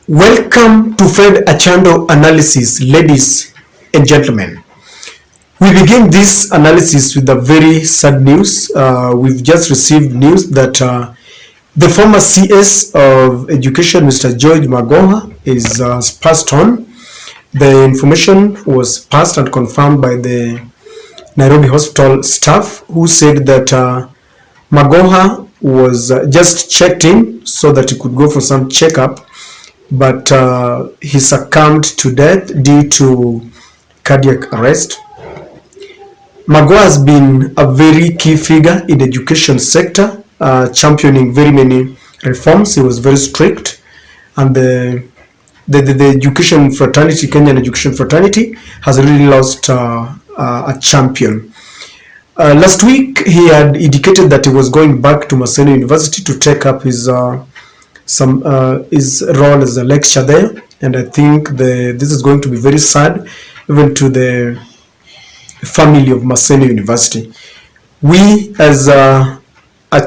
Welcome to Fred Achando Analysis, ladies and gentlemen. We begin this analysis with a very sad news. We've just received news that the former CS of Education, Mr. George Magoha, is passed on. The information was passed and confirmed by the Nairobi Hospital staff, who said that Magoha was just checked in so that he could go for some checkup, but he succumbed to death due to cardiac arrest. Magoha has been a very key figure in the education sector, championing very many reforms. He was very strict, and the education fraternity, Kenyan education fraternity, has really lost a champion. Last week, he had indicated that he was going back to Musando University to take up his role as a lecturer there, and I think this is going to be very sad, even to the family of Musando University. We, as a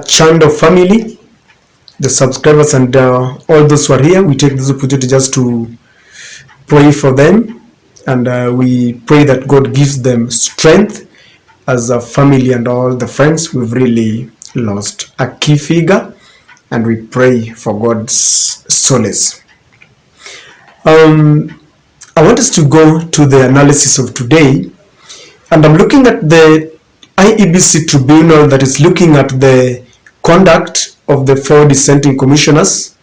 Chando family, the subscribers and all those who are here, we take this opportunity just to pray for them, and we pray that God gives them strength as a family and all the friends. We've really lost a key figure, and we pray for God's solace. I want us to go to the analysis of today, and I'm looking at the IEBC tribunal that is looking at the conduct of the 4 dissenting commissioners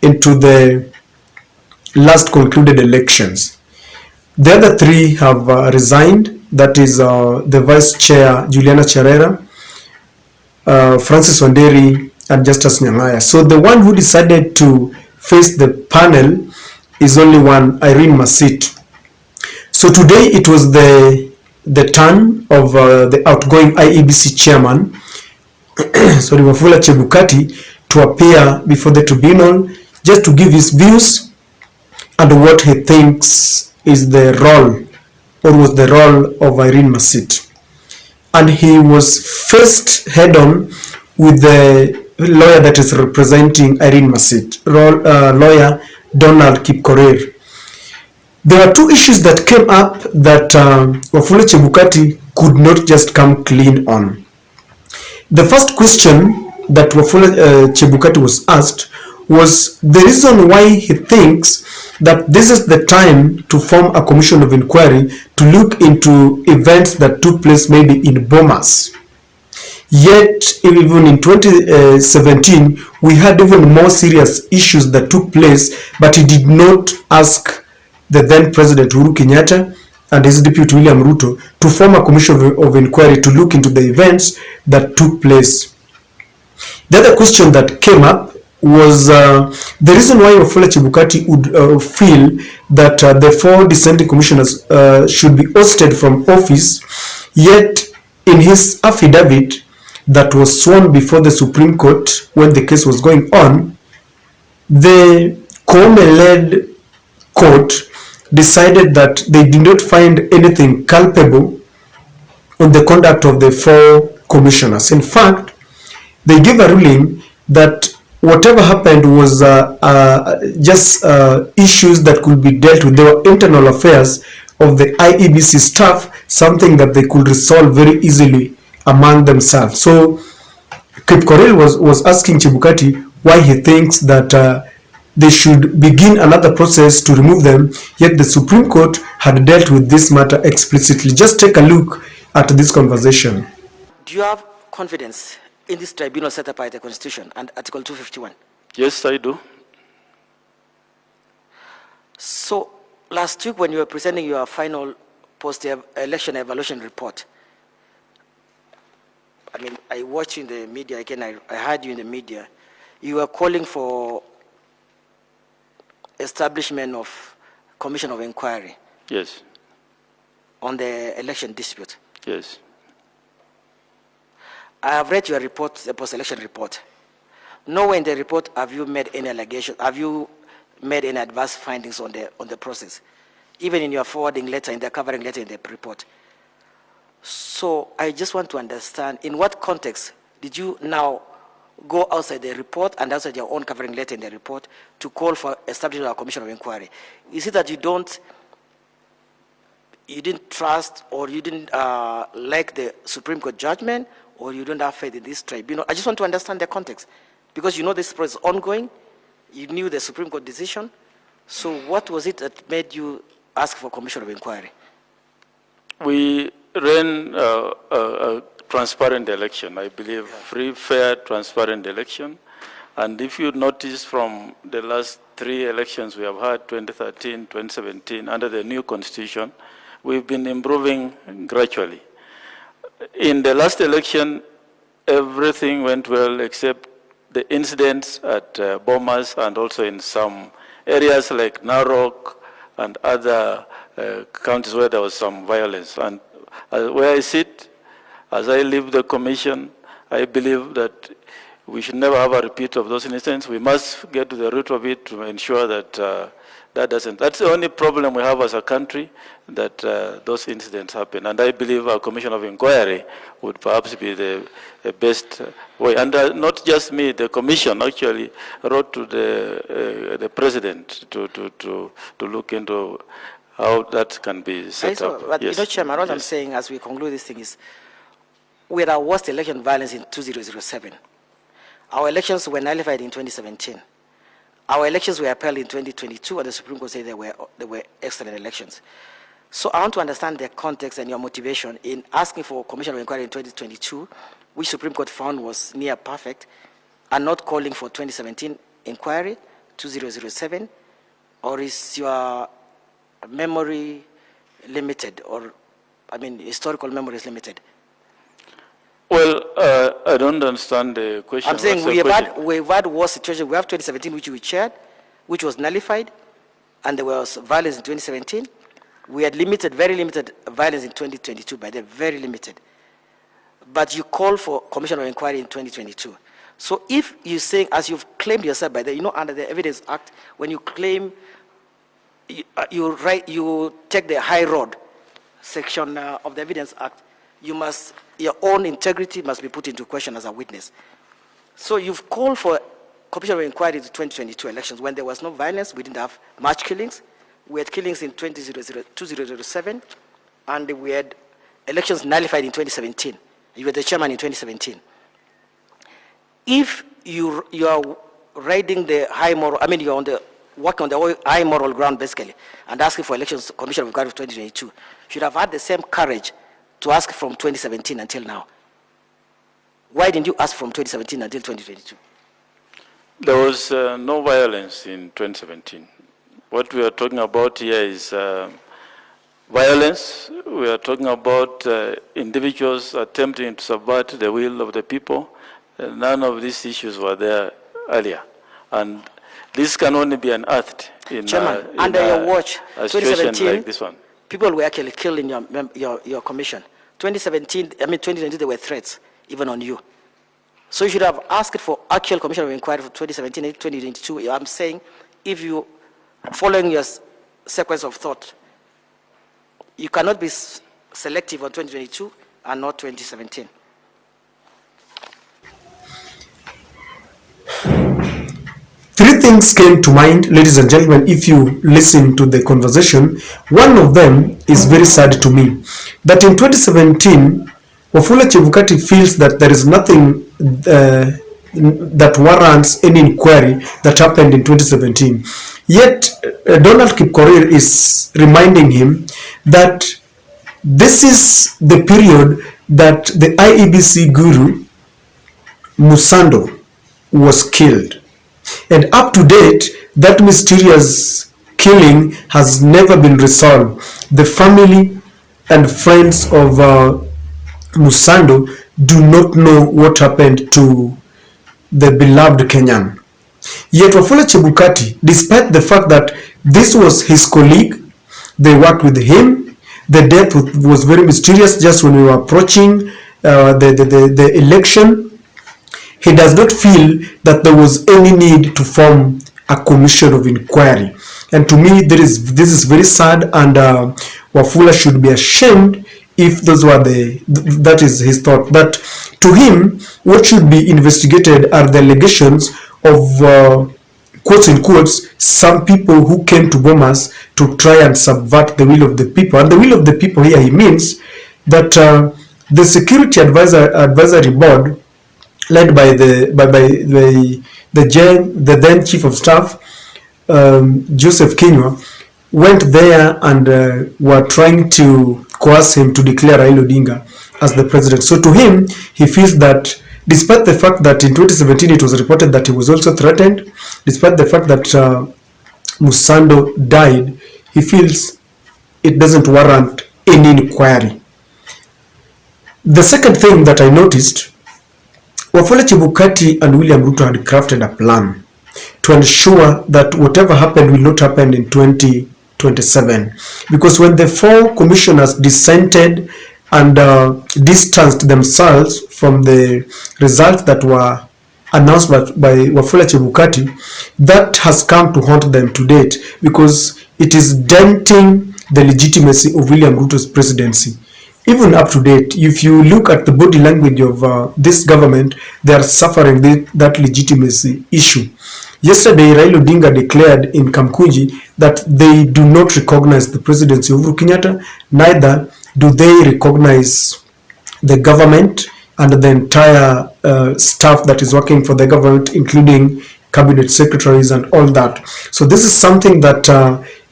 into the last concluded elections. The other 3 have resigned. That is the Vice Chair, Juliana Cherera, Francis Wanderi, and Justice Nyang'aya. So the one who decided to face the panel is only one, Irene Masit. So today it was the turn of the outgoing IEBC chairman, sorry, Wafula Chebukati, to appear before the tribunal just to give his views and what he thinks is the role, or was the role, of Irene Masit. And he was faced head-on with the lawyer that is representing Irene Masit, lawyer Donald Kipkorir. There are 2 issues that came up that Wafula Chebukati could not just come clean on. The first question that Wafula Chebukati was asked was the reason why he thinks that this is the time to form a commission of inquiry to look into events that took place maybe in Bomas. Yet, even in 2017, we had even more serious issues that took place, but he did not ask the then President Uhuru Kenyatta and his deputy William Ruto to form a commission of inquiry to look into the events that took place. The other question that came up was the reason why Wafula Chebukati would feel that the 4 dissenting commissioners should be ousted from office, yet in his affidavit that was sworn before the Supreme Court when the case was going on, the Koome-led court decided that they did not find anything culpable on the conduct of the 4 commissioners. In fact, they gave a ruling that whatever happened was just issues that could be dealt with. They were internal affairs of the IEBC staff, something that they could resolve very easily among themselves. So Kipkorir was asking Chebukati why he thinks that they should begin another process to remove them, yet the Supreme Court had dealt with this matter explicitly. Just take a look at this conversation. Do you have confidence in this tribunal set up by the Constitution and Article 251? Yes, I do. So last week when you were presenting your final post-election evaluation report, I mean, I watched you in the media, again, I heard you in the media, you were calling for establishment of commission of inquiry. Yes. On the election dispute. Yes. I have read your report, the post-election report. Nowhere in the report have you made any allegation, have you made any adverse findings on the process, even in your forwarding letter, in the covering letter in the report. So I just want to understand, in what context did you now go outside the report and outside your own covering letter in the report to call for establishment of a commission of inquiry? Is it that you didn't trust, or you didn't like the Supreme Court judgment, or you don't have faith in this tribunal? I just want to understand the context, because you know this process is ongoing. You knew the Supreme Court decision. So what was it that made you ask for commission of inquiry? We ran a transparent election, I believe, free, fair, transparent election. And if you notice from the last 3 elections we have had, 2013, 2017, under the new constitution, we've been improving gradually. In the last election, everything went well except the incidents at Bomas and also in some areas like Narok and other counties where there was some violence. And where I sit, as I leave the commission, I believe that we should never have a repeat of those incidents. We must get to the root of it to ensure that that doesn't. That's the only problem we have as a country, that those incidents happen. And I believe a commission of inquiry would perhaps be the best way. And not just me, the commission actually wrote to the president to look into how that can be set up. But yes. you know, Chairman, what I'm saying as we conclude this thing is, we had our worst election violence in 2007. Our elections were nullified in 2017. Our elections were upheld in 2022, and the Supreme Court said they were excellent elections. So I want to understand the context and your motivation in asking for a commission of inquiry in 2022, which Supreme Court found was near perfect, and not calling for 2017 inquiry, 2007, or is your memory limited, or, I mean, historical memory is limited? Well, I don't understand the question. I'm saying we've had worse situation. We have 2017, which we chaired, which was nullified, and there was violence in 2017. We had very limited violence in 2022, but they're very limited. But you call for commission of inquiry in 2022. So if you're saying, as you've claimed yourself by the, under the Evidence Act, when you claim, you take the high road section of the Evidence Act, your own integrity must be put into question as a witness. So you've called for commission of inquiry to 2022 elections when there was no violence. We didn't have much killings. We had killings in 2007, and we had elections nullified in 2017. You were the chairman in 2017. If you are riding the high moral, I mean, you're working on the high moral ground basically, and asking for elections commission of inquiry for 2022, should have had the same courage to ask from 2017 until now. Why didn't you ask from 2017 until 2022? There was no violence in 2017. What we are talking about here is violence. We are talking about individuals attempting to subvert the will of the people. None of these issues were there earlier. And this can only be unearthed in under your watch, a situation like this one. People were actually killed in your commission. 2019, there were threats, even on you. So you should have asked for actual commission of inquiry for 2017 and 2022. I'm saying, if you, following your sequence of thought, you cannot be selective on 2022 and not 2017. Three things came to mind, ladies and gentlemen, if you listen to the conversation. One of them is very sad to me, that in 2017, Wafula Chebukati feels that there is nothing that warrants any inquiry that happened in 2017. Yet, Donald Kipkorir is reminding him that this is the period that the IEBC guru, Musando, was killed. And up to date, that mysterious killing has never been resolved. The family and friends of Musando do not know what happened to the beloved Kenyan. Yet Wafula Chebukati, despite the fact that this was his colleague, they worked with him, the death was very mysterious just when we were approaching the election. He does not feel that there was any need to form a commission of inquiry. And to me, this is very sad, and Wafula should be ashamed if those were that is his thought. But to him, what should be investigated are the allegations of quotes in quotes, some people who came to Bomas to try and subvert the will of the people. And the will of the people here, he means that the security advisory board, led by the then chief of staff, Joseph Kinyua, went there and were trying to coerce him to declare Raila Odinga as the president. So to him, he feels that despite the fact that in 2017 it was reported that he was also threatened, despite the fact that Musando died, he feels it doesn't warrant any inquiry. The second thing that I noticed, Wafula Chebukati and William Ruto had crafted a plan to ensure that whatever happened will not happen in 2027. Because when the four commissioners dissented and distanced themselves from the results that were announced by Wafula Chebukati, that has come to haunt them to date, because it is denting the legitimacy of William Ruto's presidency. Even up to date, if you look at the body language of this government, they are suffering that legitimacy issue. Yesterday, Raila Odinga declared in Kamkunji that they do not recognize the presidency of Uhuru Kenyatta, neither do they recognize the government and the entire staff that is working for the government, including cabinet secretaries and all that. So this is something that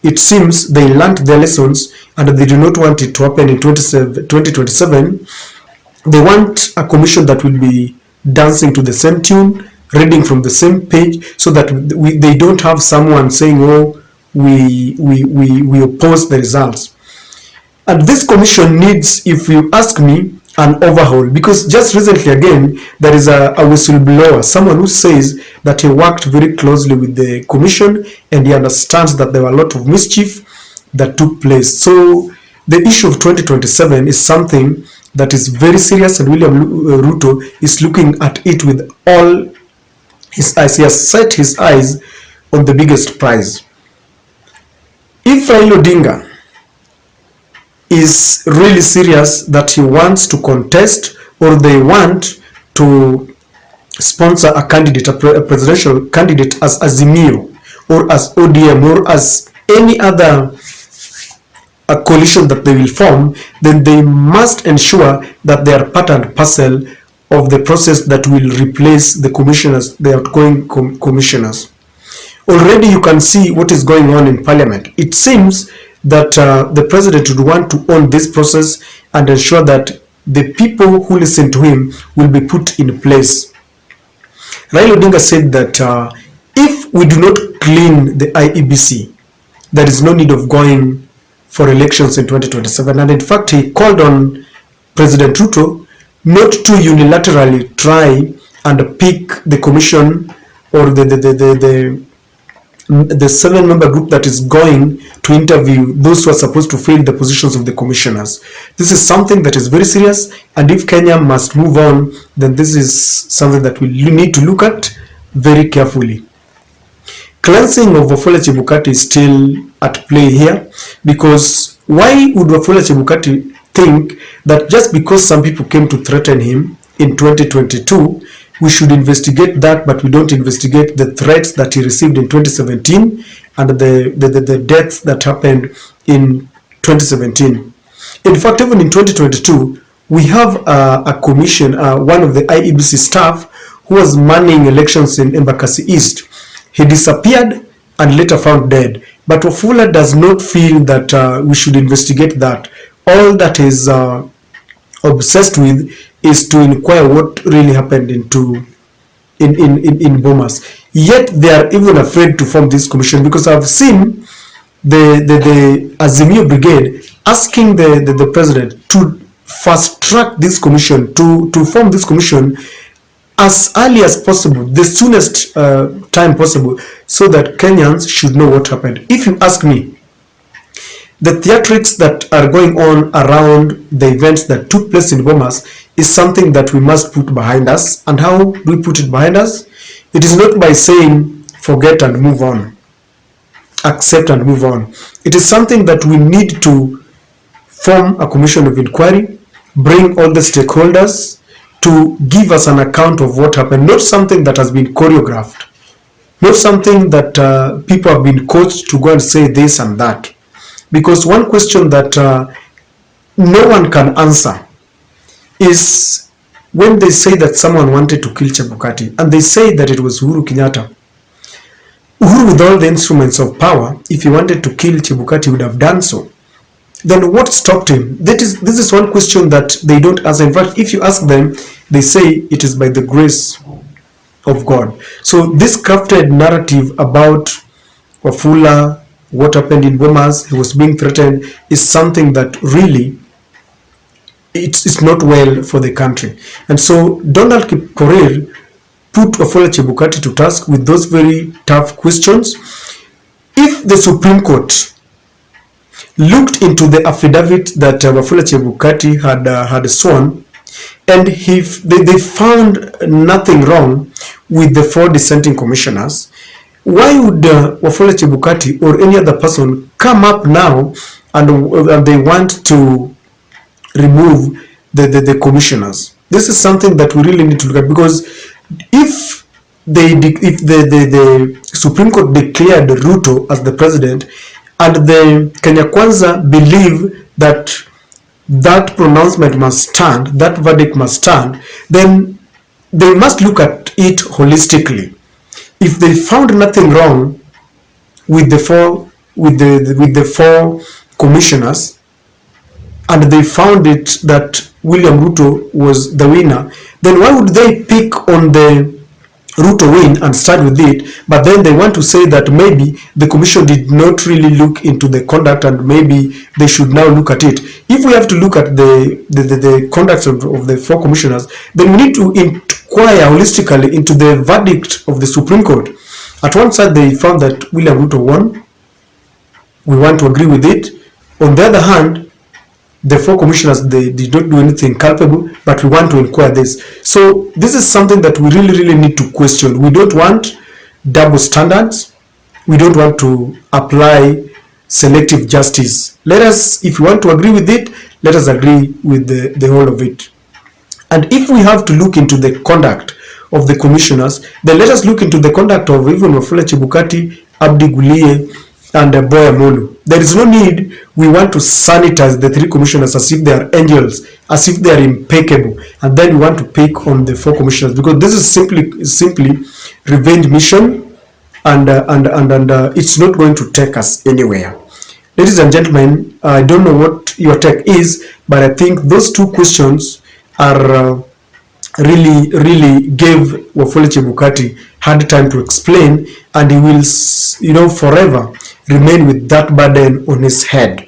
it seems they learned their lessons and they do not want it to happen in 2027. They want a commission that will be dancing to the same tune, reading from the same page, so that they don't have someone saying, oh, we oppose the results. And this commission needs, if you ask me, an overhaul, because just recently again there is a whistleblower, someone who says that he worked very closely with the commission and he understands that there were a lot of mischief that took place. So the issue of 2027 is something that is very serious, and William Ruto is looking at it with all his eyes. He has set his eyes on the biggest prize. If Raila Odinga is really serious that he wants to contest, or they want to sponsor a candidate, a presidential candidate, as Azimio or as ODM or as any other coalition that they will form, then they must ensure that they are part and parcel of the process that will replace the commissioners, the outgoing commissioners. Already you can see what is going on in Parliament. It seems that the president would want to own this process and ensure that the people who listen to him will be put in place. Raila Odinga said that if we do not clean the IEBC, there is no need of going for elections in 2027. And in fact, he called on President Ruto not to unilaterally try and pick the commission or the 7-member group that is going to interview those who are supposed to fill the positions of the commissioners. This is something that is very serious, and if Kenya must move on, then this is something that we need to look at very carefully. Cleansing of Wafula Chebukati is still at play here, because why would Wafula Chebukati think that just because some people came to threaten him in 2022, we should investigate that, but we don't investigate the threats that he received in 2017 and the deaths that happened in 2017. In fact, even in 2022, we have a commission, one of the IEBC staff who was manning elections in Embakasi East. He disappeared and later found dead. But Wafula does not feel that we should investigate that. All that is obsessed with is to inquire what really happened in Bomas. Yet they are even afraid to form this commission, because I've seen the Azimio Brigade asking the president to fast track this commission, to form this commission as early as possible, the soonest time possible, so that Kenyans should know what happened. If you ask me, the theatrics that are going on around the events that took place in Bomas is something that we must put behind us. And how do we put it behind us? It is not by saying forget and move on, accept and move on. It is something that we need to form a commission of inquiry, bring all the stakeholders to give us an account of what happened, not something that has been choreographed, not something that people have been coached to go and say this and that. Because one question that no one can answer is when they say that someone wanted to kill Chebukati, and they say that it was Uhuru Kenyatta. Uhuru, with all the instruments of power, if he wanted to kill Chebukati, would have done so. Then what stopped him? This is one question that they don't answer. In fact, if you ask them, they say it is by the grace of God. So this crafted narrative about Wafula, what happened in Bomas, he was being threatened, is something that really it's not well for the country. And so Donald Kipkorir put Wafula Chebukati to task with those very tough questions. If the Supreme Court looked into the affidavit that Wafula Chebukati had sworn, and if they found nothing wrong with the 4 dissenting commissioners, why would Wafula Chebukati or any other person come up now and they want to remove the commissioners? This is something that we really need to look at, because if the Supreme Court declared Ruto as the president, and the Kenya Kwanza believe that that pronouncement must stand, that verdict must stand, then they must look at it holistically. If they found nothing wrong with the four commissioners, and they found it that William Ruto was the winner, then why would they pick on the Ruto win and start with it? But then they want to say that maybe the commission did not really look into the conduct and maybe they should now look at it. If we have to look at the conduct of the 4 commissioners, then we need to inquire holistically into the verdict of the Supreme Court. At one side they found that William Ruto won. We want to agree with it. On the other hand, the 4 commissioners, they did not do anything culpable, but we want to inquire this. So this is something that we really need to question. We don't want double standards. We don't want to apply selective justice. Let us, if you want to agree with it, let us agree with the whole of it. And if we have to look into the conduct of the commissioners, then let us look into the conduct of even Wafula Chebukati, Abdi Gulie, and Boya Molu. There is no need we want to sanitize the 3 commissioners as if they are angels, as if they are impeccable, and then we want to pick on the 4 commissioners, because this is simply revenge mission, and it's not going to take us anywhere. Ladies and gentlemen, I don't know what your take is, but I think those 2 questions are really gave Wafula Chebukati hard time to explain, and he will, forever remain with that burden on his head.